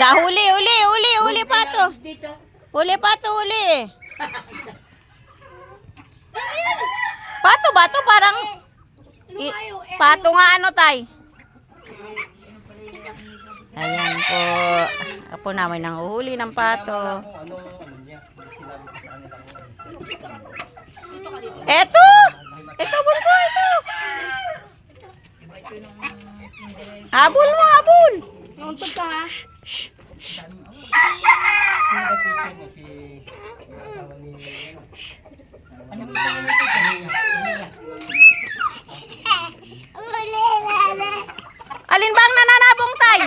Sa huli pato. Huli pato, huli. Pato ba to? Parang pato nga ano tay. Ayan po. Ako namin nang uhuli ng pato. Eto! Ito bunso, ito. Habol mo, habol. Mauntog ka ha? Alin bang nananabong tay?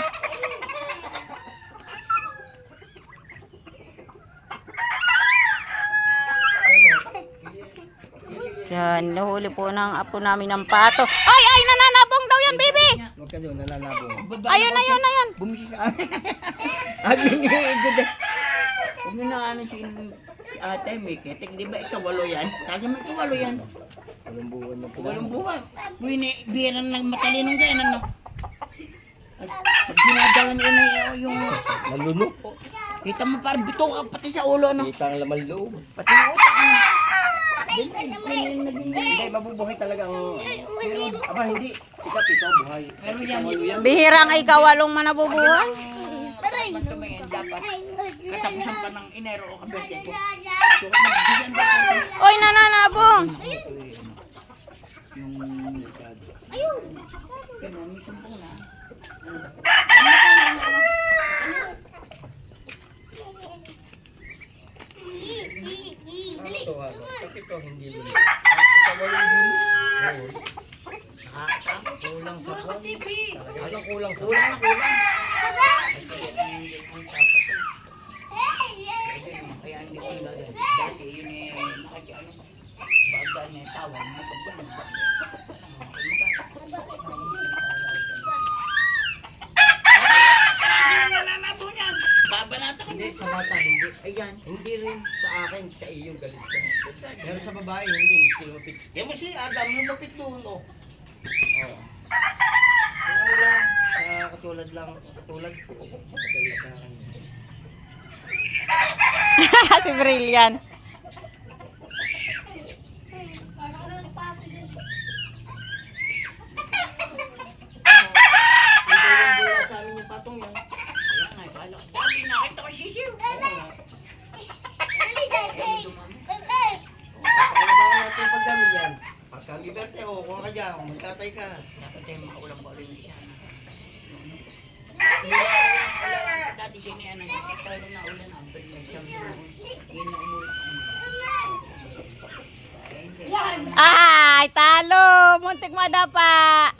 Yan, nahuli po ng apo namin ng pato. Ay, ay, nananabong daw yan, baby. Huwag ka doon, nalalabo. Ayun, ayun, ayun. Bumisi sa amin. Abi niya, huwag mo na ano si ate, may ketek, di ba ikaw walo yan? Kaya mo ikaw walo yan. Walang buwan na pala. Walang buwan. Biyanan ng matalinong ganyan, ano? Pag dinadala niya na yung... Malunok. Kita mo parang bito ka pati sa ulo, ano? Kita ang laman loob. Pati yung utak, ano? Hindi, mabubuhay talaga ang... Aba, hindi. Ikaw buhay. Pero yan. Bihirang ikawalong manabubuhay. Dapat katapusan pa ng Enero o kabete ko. So, magbigyan ba ko? Oy, nananabong. Yung likad. Ganun, may sumpong na. Ito, hindi mo. Ito, walang dun. Kulang sa kulang. Anong kulang? Kulang na kulang. Kaya hindi ko nagagawin. Dati yun eh, nakikiano. Bagal niya yung tawag. Nananato niyan. Babanata ka. Hindi, sa bata hindi. Ayan, hindi rin sa akin, sa iyo galit ka. Pero sa babae, hindi. Hindi mapit. Yan mo si Adam, yung mapit doon, oh. Oo. Yung ano lang, sa katulad lang, katulad ko. Katulad ka kanya. Si Brillian. Sa amin yung patong yan. Ayan na, pala. Dami, nakita ko sisiw. Pagkakabahan natin yung pagdami yan. Pagka-liberte, kuha ka dyan, magtatay ka. Dapat tayo makaulang pa ulit siya. Dati siya niya, nagkakaroon na ulan. Ang pwede siyang yun na umulit. Ay, talo. Muntik madapa.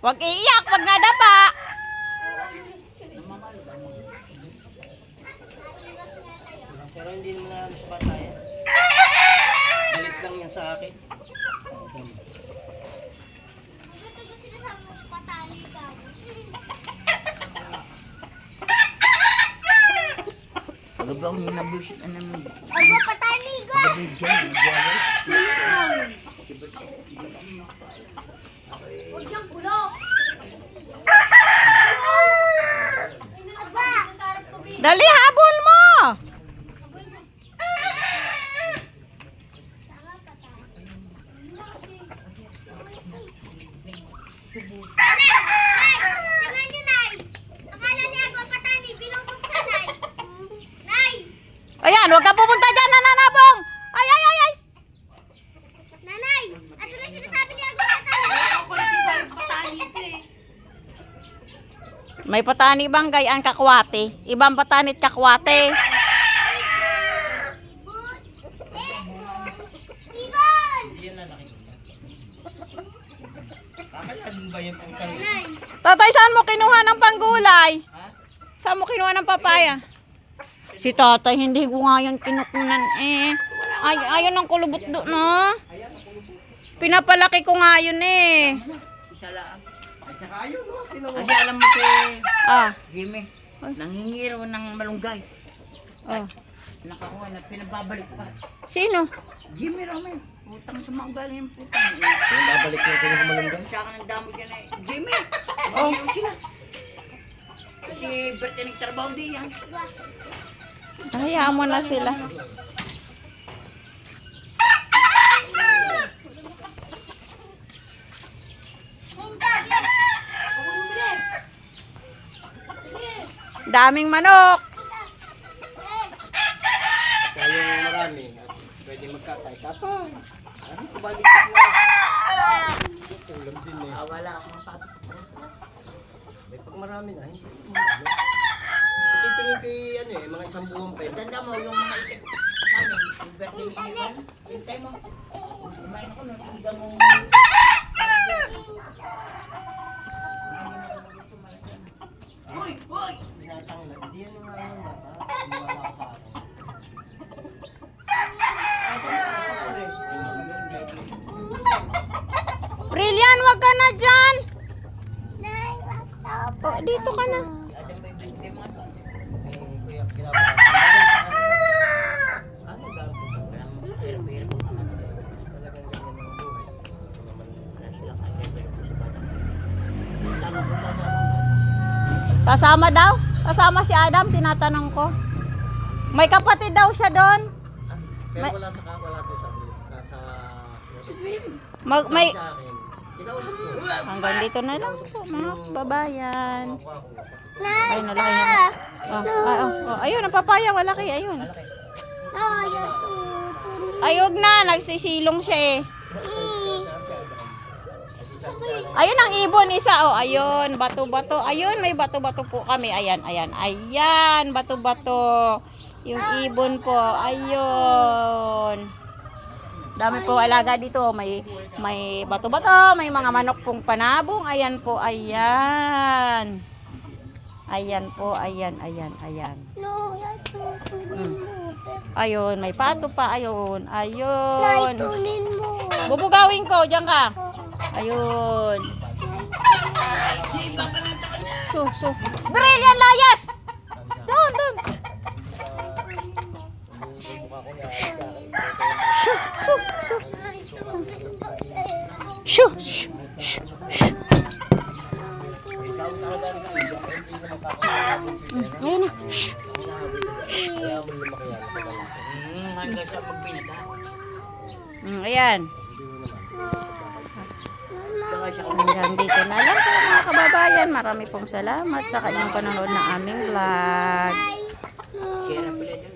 Huwag iiyak pag nadapa. Pero hindi naman na sa bata yan. Galit lang yan sa akin. Pagod ba akong minabusit na naman? Aba, patani ko! Pagod dyan, nagwawal. Huwag yung bulok! Aba! Dali, habol mo. Nay! Nay! Tingnan niyo, Nay! Akala niya ako patani, binubuksan, Nay! Nay! Ayan, huwag ka pupunta dyan, nananabong. Ay, ay, ay, ay. Nanay! Ato na sinasabi niya ako patani! Ako lang sinasabi patani ito eh. May patani bang gayaan kakwate? Ibang patanit kakwate. Ibon! Yan na nakikita. Kakalaan ba yan ang kanila? Nay! Tatay, saan mo kinuha ng panggulay? Ha? Saan mo kinuha ng papaya? Si tatay, hindi ko nga yan kinukunan eh. Ay, ayun ang kulubot doon, no? Pinapalaki ko nga yun eh. Isa lang. At saka ayun, no? Kasi alam mo si Ah, Jimmy, nangingiro ng malunggay. oh. Nakakuha na, pinababalik pa. Sino? Jimmy Romel, utang sa mga galing yung putang. Pinababalik na sila ng malunggay. Sa akin ang dami dyan eh. Jimmy! Oh. Sila. Kasi birthday nagtrabaho din yan. Hayaan mo na sila. Daming manok. Kaya yung marami, at pwede magkatay-kapay. Ano, kubalik na. Ulam din eh. Wala akong pato. May pag marami na, hindi. Kasi tingin ko ano eh, mga isang buwan pa yun. Tanda mo yung mga itik namin, yung birthday ni Ivan. Hintay mo. Kumain ako nung tiga mo. Hoy! Hoy! Tinatanggal. Hindi yan yung ano na, sumala ka sa akin. Brilliant, wag ka na dyan. Oh, dito ka na. Adam may birthday mo ito. Kuya, ginagawa. Ano dami ko? Hirap-hirap ko naman. Talagang ganyan ang buhay. Ito naman, Wala sila kaya-hirap ko sa bata. Tanong ko sasama. Sasama daw? Sasama si Adam, tinatanong ko. May kapatid daw siya doon. pero wala sa wala to sa May sa akin. Kinausap ko. hanggang dito na lang po mga babayan. Kuha ko. Ayun na lang. Ayun, ang papaya, malaki. Ayun. Ayog na, nagsisilong siya eh. Ayun ang ibon isa. Oh, ayun, bato-bato. Ayun, may bato-bato po kami. Ayan. Bato-bato. Yung ibon po. Ayun. Dami po alaga dito. May bato-bato, may mga manok pong panabong. Ayan po, ayan. Ayan po, ayan. Ayun, may pato pa. Ayun. Bubugawin ko, diyan ka. Ayun. Brilliant layas! Doon. Shoo. Ayun na. Hanggang sa pagpinata. Ayan. Saka siya Hanggang dito na lang po mga kababayan. Marami pong salamat sa kanyang panonood ng aming vlog. kaya pala dyan.